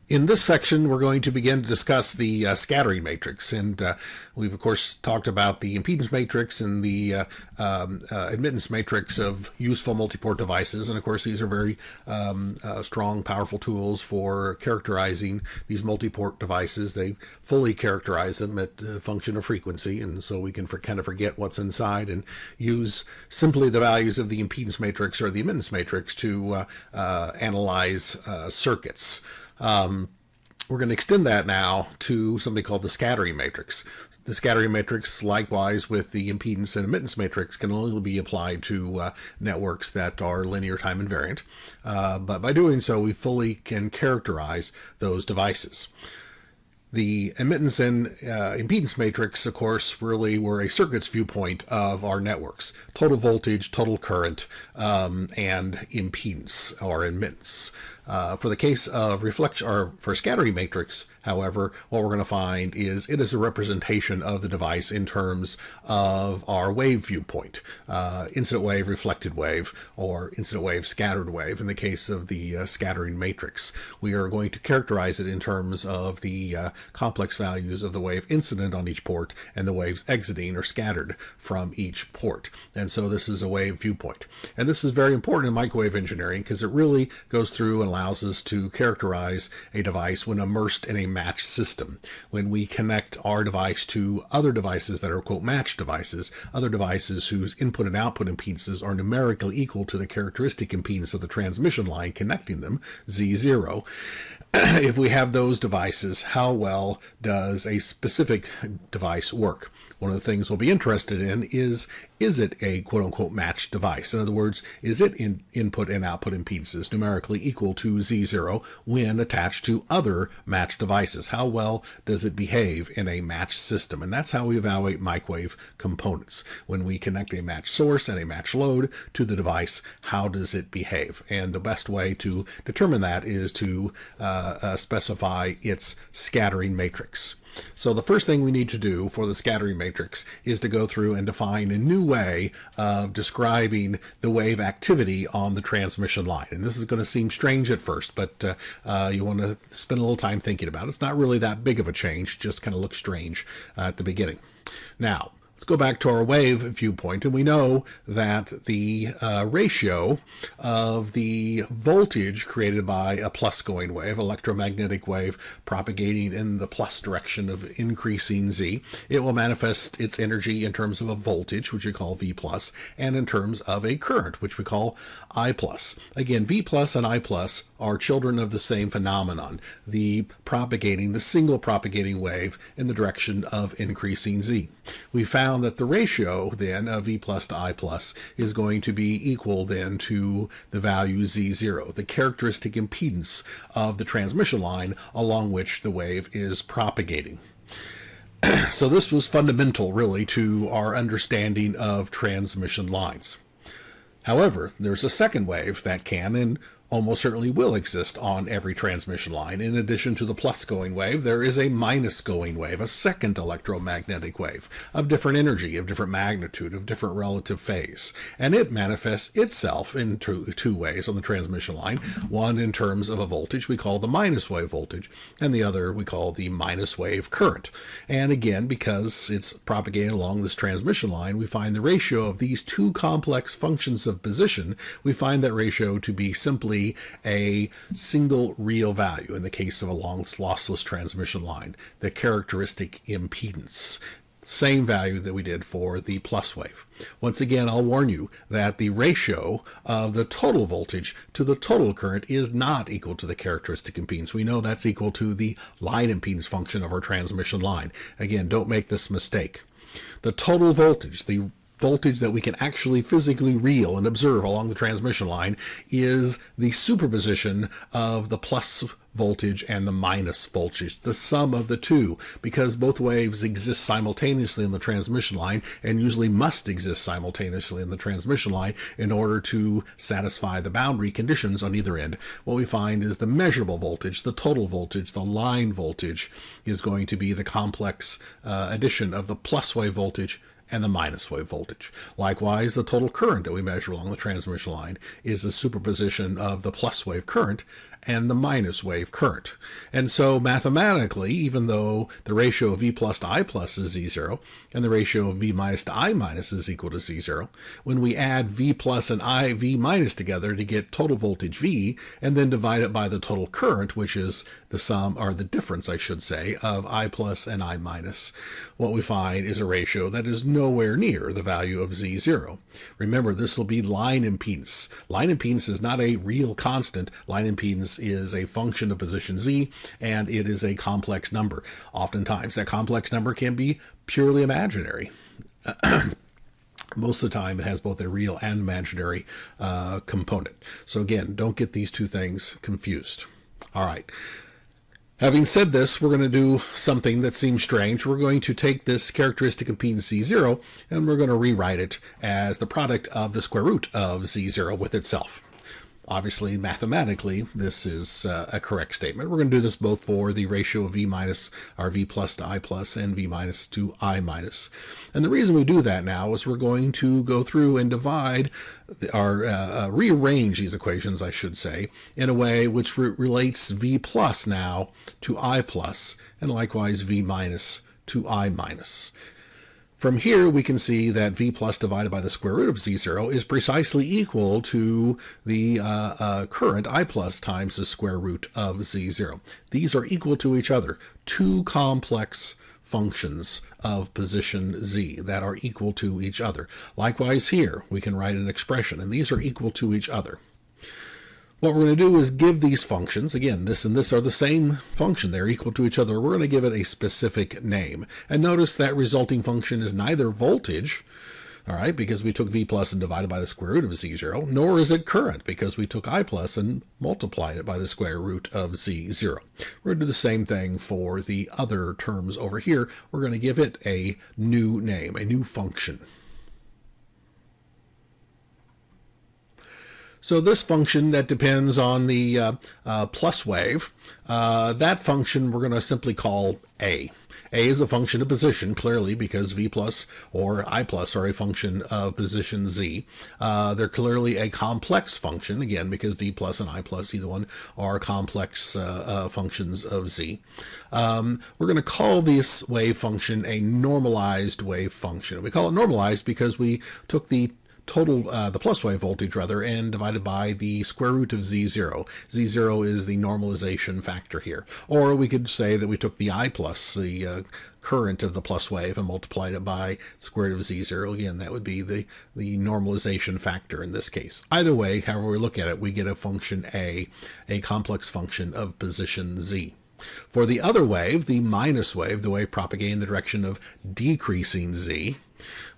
In this section, we're going to begin to discuss the scattering matrix, and we've of course talked about the impedance matrix and the admittance matrix of useful multi-port devices, and of course these are very strong, powerful tools for characterizing these multi-port devices. They fully characterize them at function of frequency, and so we can kind of forget what's inside and use simply the values of the impedance matrix or the admittance matrix to analyze circuits. We're going to extend that now to something called the scattering matrix. The scattering matrix, likewise with the impedance and admittance matrix, can only be applied to networks that are linear time invariant. But by doing so, we fully can characterize those devices. The admittance and impedance matrix, of course, really were a circuit's viewpoint of our networks. Total voltage, total current, and impedance or admittance. For the case of reflection, or for scattering matrix, however, what we're going to find is it is a representation of the device in terms of our wave viewpoint. Incident wave, reflected wave, or incident wave, scattered wave. In the case of the scattering matrix, we are going to characterize it in terms of the complex values of the wave incident on each port and the waves exiting or scattered from each port. And so this is a wave viewpoint. And this is very important in microwave engineering because it really goes through and allows us to characterize a device when immersed in a matched system. When we connect our device to other devices that are, quote, matched devices, other devices whose input and output impedances are numerically equal to the characteristic impedance of the transmission line connecting them, Z0. If we have those devices, how well does a specific device work? One of the things we'll be interested in is it a quote-unquote matched device? In other words, is it in input and output impedances numerically equal to Z0 when attached to other matched devices? How well does it behave in a matched system? And that's how we evaluate microwave components. When we connect a matched source and a matched load to the device, how does it behave? And the best way to determine that is to specify its scattering matrix. So the first thing we need to do for the scattering matrix is to go through and define a new way of describing the wave activity on the transmission line. And this is going to seem strange at first, but you want to spend a little time thinking about it. It's not really that big of a change, just kind of looks strange at the beginning. Now, let's go back to our wave viewpoint, and we know that the ratio of the voltage created by a plus going wave, electromagnetic wave propagating in the plus direction of increasing Z, it will manifest its energy in terms of a voltage, which we call V plus, and in terms of a current, which we call I plus. Again, V plus and I plus are children of the same phenomenon, the single propagating wave in the direction of increasing Z. We found that the ratio then of V plus to I plus is going to be equal then to the value Z0, the characteristic impedance of the transmission line along which the wave is propagating. So this was fundamental really to our understanding of transmission lines. However, there's a second wave that can and almost certainly will exist on every transmission line. In addition to the plus going wave, there is a minus going wave, a second electromagnetic wave of different energy, of different magnitude, of different relative phase. And it manifests itself in two ways on the transmission line. One in terms of a voltage we call the minus wave voltage, and the other we call the minus wave current. And again, because it's propagating along this transmission line, we find the ratio of these two complex functions of position, we find that ratio to be simply a single real value in the case of a long lossless transmission line, the characteristic impedance. Same value that we did for the plus wave. Once again, I'll warn you that the ratio of the total voltage to the total current is not equal to the characteristic impedance. We know that's equal to the line impedance function of our transmission line. Again, don't make this mistake. The total voltage, the voltage that we can actually physically reel and observe along the transmission line, is the superposition of the plus voltage and the minus voltage, the sum of the two, because both waves exist simultaneously in the transmission line and usually must exist simultaneously in the transmission line in order to satisfy the boundary conditions on either end. What we find is the measurable voltage, the total voltage, the line voltage is going to be the complex addition of the plus wave voltage and the minus wave voltage. Likewise, the total current that we measure along the transmission line is a superposition of the plus wave current and the minus wave current. And so mathematically, even though the ratio of V plus to I plus is Z0 and the ratio of V minus to I minus is equal to Z0, when we add V plus and V minus together to get total voltage V and then divide it by the total current, which is the sum, or the difference I should say, of I plus and I minus, what we find is a ratio that is nowhere near the value of Z0. Remember, this will be line impedance. Line impedance is not a real constant. Line impedance is a function of position Z, and it is a complex number. Oftentimes, that complex number can be purely imaginary. Most of the time, it has both a real and imaginary component. So again, don't get these two things confused. All right. Having said this, we're going to do something that seems strange. We're going to take this characteristic impedance Z0 and we're going to rewrite it as the product of the square root of Z0 with itself. Obviously, mathematically, this is a correct statement. We're going to do this both for the ratio of V minus, or V plus to I plus, and V minus to I minus. And the reason we do that now is we're going to go through and divide, or rearrange these equations, I should say, in a way which relates V plus now to I plus, and likewise V minus to I minus. From here, we can see that V plus divided by the square root of Z0 is precisely equal to the current I plus times the square root of Z0. These are equal to each other, two complex functions of position Z that are equal to each other. Likewise here, we can write an expression, and these are equal to each other. What we're going to do is give these functions, again, this and this are the same function, they're equal to each other. We're going to give it a specific name. And notice that resulting function is neither voltage, all right, because we took V plus and divided by the square root of Z0, nor is it current, because we took I plus and multiplied it by the square root of Z0. We're going to do the same thing for the other terms over here. We're going to give it a new name, a new function. So this function that depends on the plus wave, that function we're going to simply call A. A is a function of position, clearly, because V plus or I plus are a function of position Z. They're clearly a complex function, again, because V plus and I plus, either one, are complex functions of Z. We're going to call this wave function a normalized wave function. We call it normalized because we took the total, the plus wave voltage rather, and divided by the square root of Z0. Z0 is the normalization factor here. Or we could say that we took the I plus, the current of the plus wave, and multiplied it by square root of Z0. Again, that would be the normalization factor in this case. Either way, however we look at it, we get a function A complex function of position Z. For the other wave, the minus wave, the wave propagating in the direction of decreasing Z,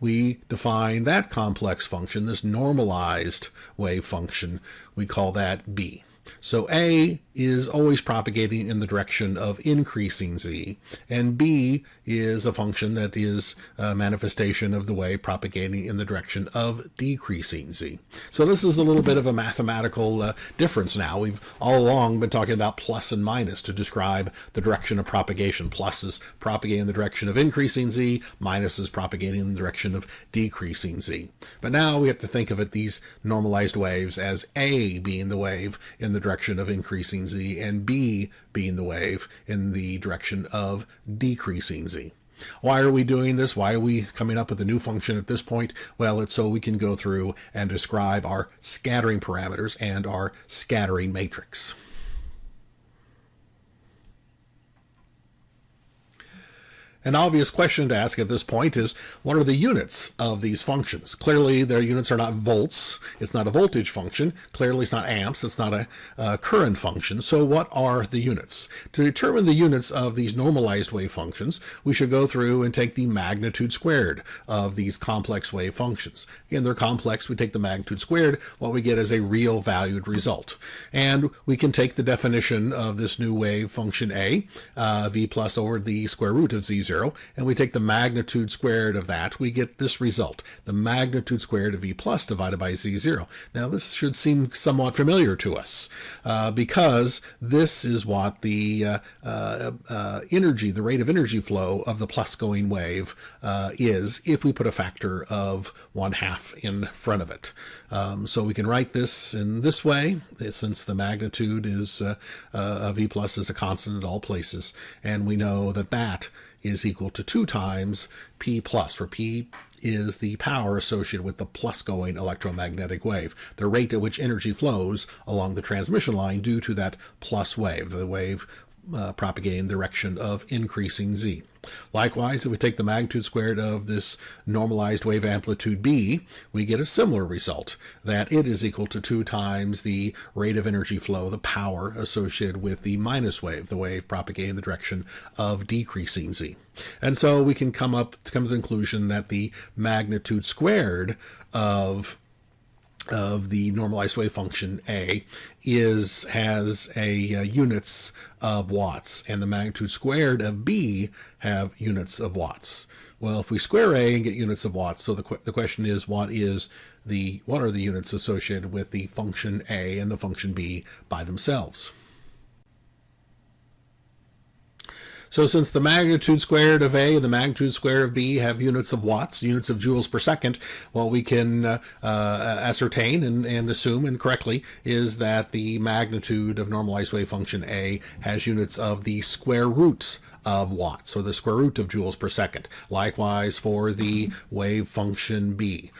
we define that complex function, this normalized wave function, we call that B. So A is always propagating in the direction of increasing Z, and B is a function that is a manifestation of the wave propagating in the direction of decreasing Z. So this is a little bit of a mathematical difference now. We've all along been talking about plus and minus to describe the direction of propagation. Plus is propagating in the direction of increasing Z, minus is propagating in the direction of decreasing Z. But now we have to think of it, these normalized waves, as A being the wave in the direction of increasing Z, and B being the wave in the direction of decreasing Z. Why are we doing this? Why are we coming up with a new function at this point? Well, it's so we can go through and describe our scattering parameters and our scattering matrix. An obvious question to ask at this point is, what are the units of these functions? Clearly, their units are not volts. It's not a voltage function. Clearly, it's not amps. It's not a current function. So what are the units? To determine the units of these normalized wave functions, we should go through and take the magnitude squared of these complex wave functions. Again, they're complex. We take the magnitude squared. What we get is a real valued result. And we can take the definition of this new wave function A, V plus over the square root of Z0, Z0, and we take the magnitude squared of that, we get this result, the magnitude squared of V plus divided by Z0. Now this should seem somewhat familiar to us because this is what the energy, the rate of energy flow of the plus going wave is if we put a factor of 1/2 in front of it. So we can write this in this way, since the magnitude is V plus is a constant at all places, and we know that that is equal to 2 times P plus, where P is the power associated with the plus going electromagnetic wave, the rate at which energy flows along the transmission line due to that plus wave, the wave propagating in the direction of increasing Z. Likewise, if we take the magnitude squared of this normalized wave amplitude B, we get a similar result, that it is equal to 2 times the rate of energy flow, the power associated with the minus wave, the wave propagating in the direction of decreasing Z. And so we can come to the conclusion that the magnitude squared of the normalized wave function A has units of watts, and the magnitude squared of B have units of watts. Well, if we square A and get units of watts, so the question is, what are the units associated with the function A and the function B by themselves? So since the magnitude squared of A and the magnitude squared of B have units of watts, units of joules per second, what we can ascertain and assume incorrectly is that the magnitude of normalized wave function A has units of the square roots of watts, or the square root of joules per second. Likewise for the wave function B,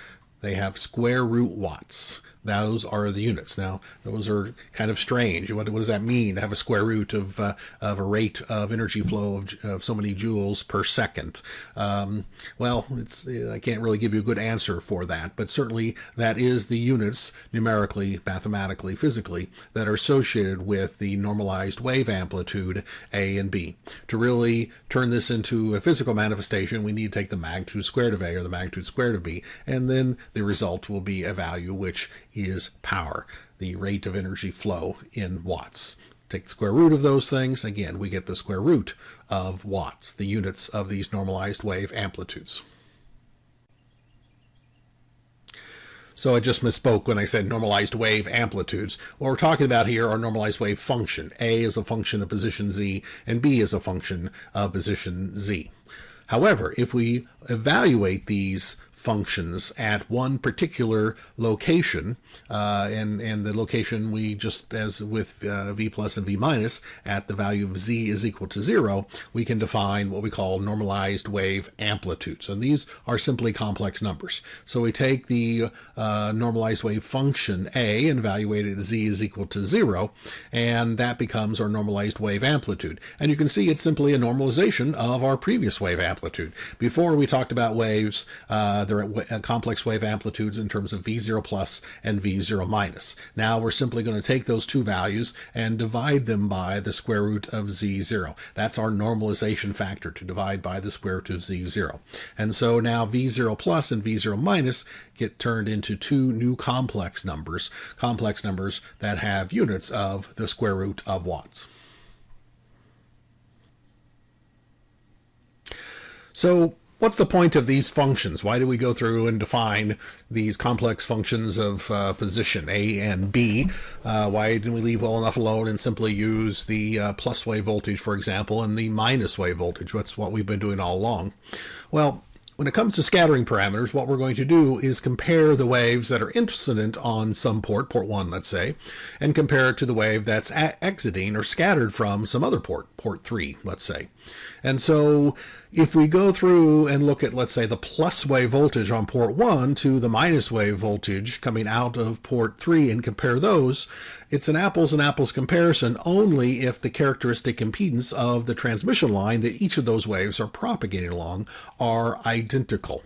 they have square root watts. Those are the units. Now, those are kind of strange. What does that mean, to have a square root of a rate of energy flow of so many joules per second? Well, I can't really give you a good answer for that, but certainly that is the units numerically, mathematically, physically that are associated with the normalized wave amplitude A and B. To really turn this into a physical manifestation, we need to take the magnitude squared of A or the magnitude squared of B, and then the result will be a value which is power, the rate of energy flow in watts. Take the square root of those things, again, we get the square root of watts, the units of these normalized wave amplitudes. So I just misspoke when I said normalized wave amplitudes. What we're talking about here are normalized wave function. A is a function of position Z, and B is a function of position Z. However, if we evaluate these functions at one particular location, and the location we just, as with V plus and V minus, at the value of Z is equal to 0, we can define what we call normalized wave amplitudes. And these are simply complex numbers. So we take the normalized wave function A and evaluate it as Z is equal to 0, and that becomes our normalized wave amplitude. And you can see it's simply a normalization of our previous wave amplitude. Before we talked about waves, there are complex wave amplitudes in terms of V0 plus and V0 minus. Now we're simply going to take those two values and divide them by the square root of Z0. That's our normalization factor, to divide by the square root of Z0. And so now V0 plus and V0 minus get turned into two new complex numbers that have units of the square root of watts. So what's the point of these functions? Why do we go through and define these complex functions of position A and B? Why didn't we leave well enough alone and simply use the plus wave voltage, for example, and the minus wave voltage? That's what we've been doing all along. Well, when it comes to scattering parameters, what we're going to do is compare the waves that are incident on some port 1, let's say, and compare it to the wave that's exiting or scattered from some other port 3, let's say. And so if we go through and look at, let's say, the plus wave voltage on port 1 to the minus wave voltage coming out of port 3 and compare those, it's an apples and apples comparison only if the characteristic impedance of the transmission line that each of those waves are propagating along are identical.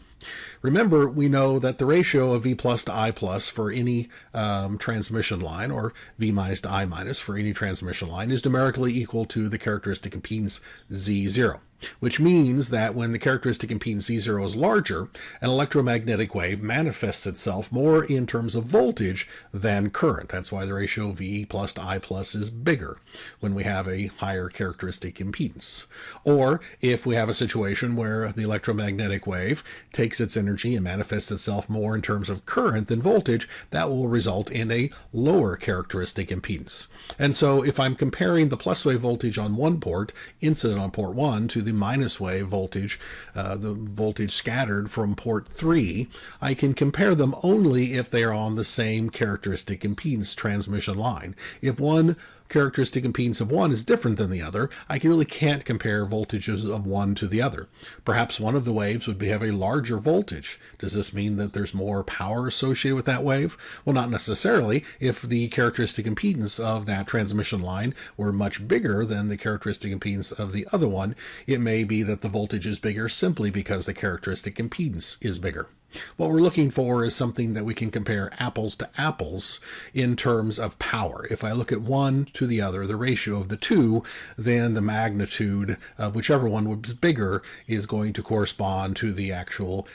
Remember, we know that the ratio of V plus to I plus for any transmission line, or V minus to I minus for any transmission line, is numerically equal to the characteristic impedance Z0. Which means that when the characteristic impedance Z0 is larger, an electromagnetic wave manifests itself more in terms of voltage than current. That's why the ratio V plus to I plus is bigger when we have a higher characteristic impedance. Or if we have a situation where the electromagnetic wave takes its energy and manifests itself more in terms of current than voltage, that will result in a lower characteristic impedance. And so if I'm comparing the plus wave voltage on one port, incident on port 1, to the minus wave voltage, the voltage scattered from port 3, I can compare them only if they are on the same characteristic impedance transmission line. If one characteristic impedance of one is different than the other, I really can't compare voltages of one to the other. Perhaps one of the waves would have a larger voltage. Does this mean that there's more power associated with that wave? Well, not necessarily. If the characteristic impedance of that transmission line were much bigger than the characteristic impedance of the other one, it may be that the voltage is bigger simply because the characteristic impedance is bigger. What we're looking for is something that we can compare apples to apples in terms of power. If I look at one to the other, the ratio of the two, then the magnitude of whichever one was bigger is going to correspond to the actual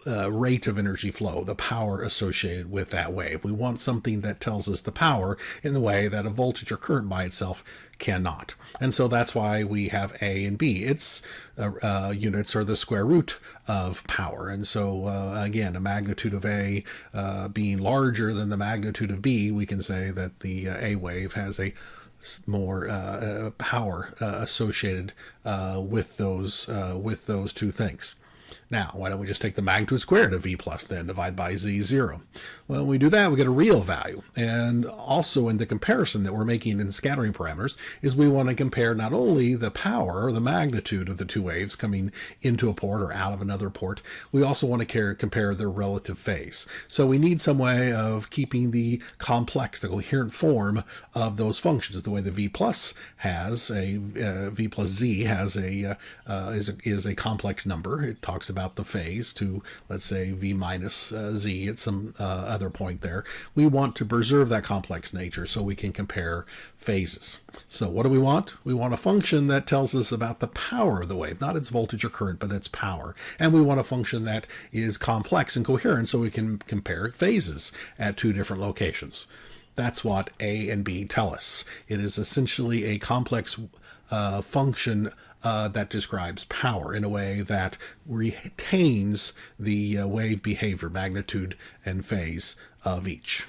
rate of energy flow, the power associated with that wave. We want something that tells us the power in the way that a voltage or current by itself cannot. And so that's why we have A and B. Its units are the square root of power. And so again, a magnitude of A being larger than the magnitude of B, we can say that the A wave has a more power associated with those two things. Now, why don't we just take the magnitude squared of V plus then, divide by Z0? Well, when we do that, we get a real value. And also in the comparison that we're making in scattering parameters is we want to compare not only the power or the magnitude of the two waves coming into a port or out of another port, we also want to compare their relative phase. So we need some way of keeping the complex, the coherent form of those functions. The way the V plus has a V plus Z has is a complex number. It talks about the phase to, let's say, V minus Z at some other point there. We want to preserve that complex nature so we can compare phases. So what do we want? We want a function that tells us about the power of the wave, not its voltage or current, but its power. And we want a function that is complex and coherent so we can compare phases at two different locations. That's what A and B tell us. It is essentially a complex function that describes power in a way that retains the wave behavior, magnitude, and phase of each.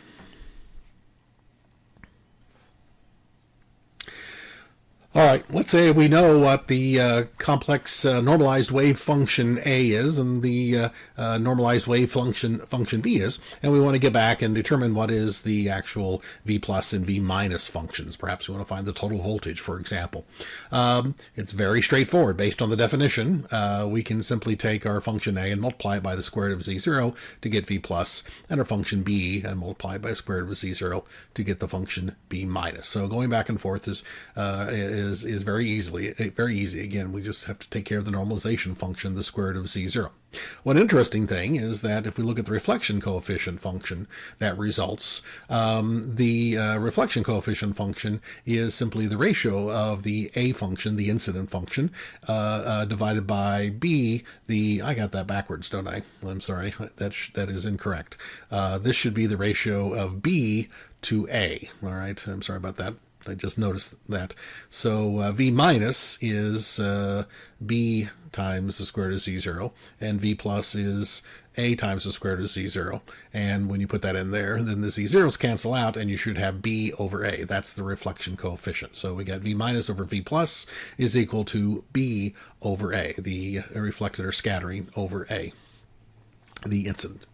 All right, let's say we know what the complex normalized wave function A is and the normalized wave function B is, and we want to get back and determine what is the actual V plus and V minus functions. Perhaps we want to find the total voltage, for example. It's very straightforward. Based on the definition, we can simply take our function A and multiply it by the square root of Z0 to get V plus, and our function B and multiply it by the square root of Z0 to get the function B minus. So going back and forth is very easy. Again, we just have to take care of the normalization function, the square root of Z0. One interesting thing is that if we look at the reflection coefficient function that results, the reflection coefficient function is simply the ratio of the A function, the incident function, divided by B, I got that backwards, don't I? I'm sorry, that is incorrect. This should be the ratio of B to A, all right? I'm sorry about that. I just noticed that. So V minus is B times the square root of Z0, and V plus is A times the square root of Z0. And when you put that in there, then the Z0s cancel out, and you should have B over A. That's the reflection coefficient. So we got V minus over V plus is equal to B over A, the reflected or scattering over A, the incident.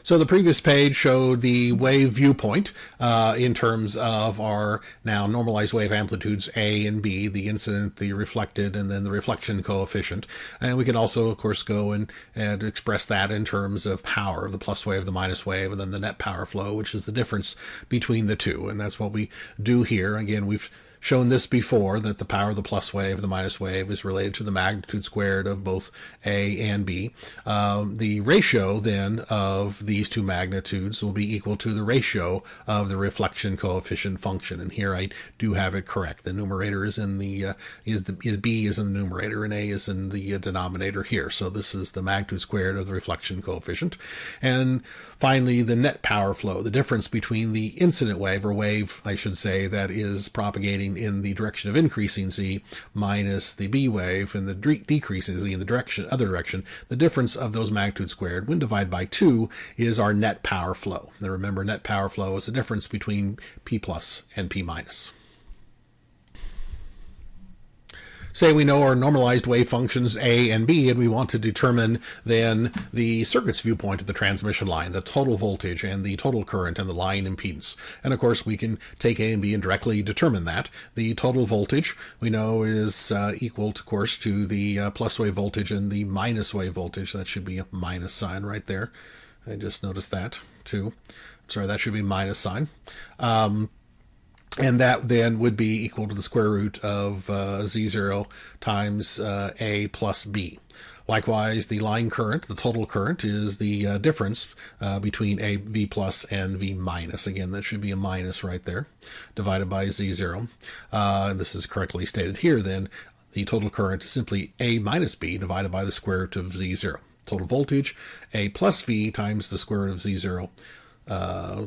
So the previous page showed the wave viewpoint in terms of our now normalized wave amplitudes A and B, the incident, the reflected, and then the reflection coefficient. And we can also, of course, go and express that in terms of power of the plus wave, the minus wave, and then the net power flow, which is the difference between the two. And that's what we do here. Again, we've shown this before, that the power of the plus wave, the minus wave, is related to the magnitude squared of both A and B. The ratio then of these two magnitudes will be equal to the ratio of the reflection coefficient function. And here I do have it correct. The numerator is in the B is in the numerator and A is in the denominator here. So this is the magnitude squared of the reflection coefficient. And finally, the net power flow, the difference between the incident wave, or wave, I should say, that is propagating in the direction of increasing z minus the B wave in the decreasing z in the other direction. The difference of those magnitudes squared, when divided by 2, is our net power flow. Now remember, net power flow is the difference between P plus and P minus. Say we know our normalized wave functions A and B, and we want to determine then the circuit's viewpoint of the transmission line, the total voltage and the total current and the line impedance. And of course we can take A and B and directly determine that. The total voltage we know is equal, of course, to the plus wave voltage and the minus wave voltage. That should be a minus sign right there. I just noticed that too. Sorry, that should be minus sign. And that then would be equal to the square root of Z0 times A plus B. Likewise, the line current, the total current, is the difference between A V plus and V minus. Again, that should be a minus right there, divided by Z0. This is correctly stated here then. The total current is simply A minus B divided by the square root of Z0. Total voltage, A plus V times the square root of Z0.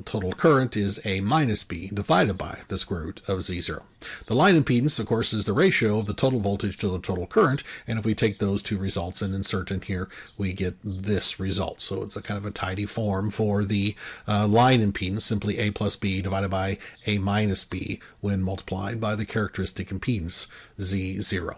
Total current is A minus B divided by the square root of Z0. The line impedance, of course, is the ratio of the total voltage to the total current, and if we take those two results and insert in here, we get this result. So it's a kind of a tidy form for the line impedance, simply A plus B divided by A minus B when multiplied by the characteristic impedance Z0.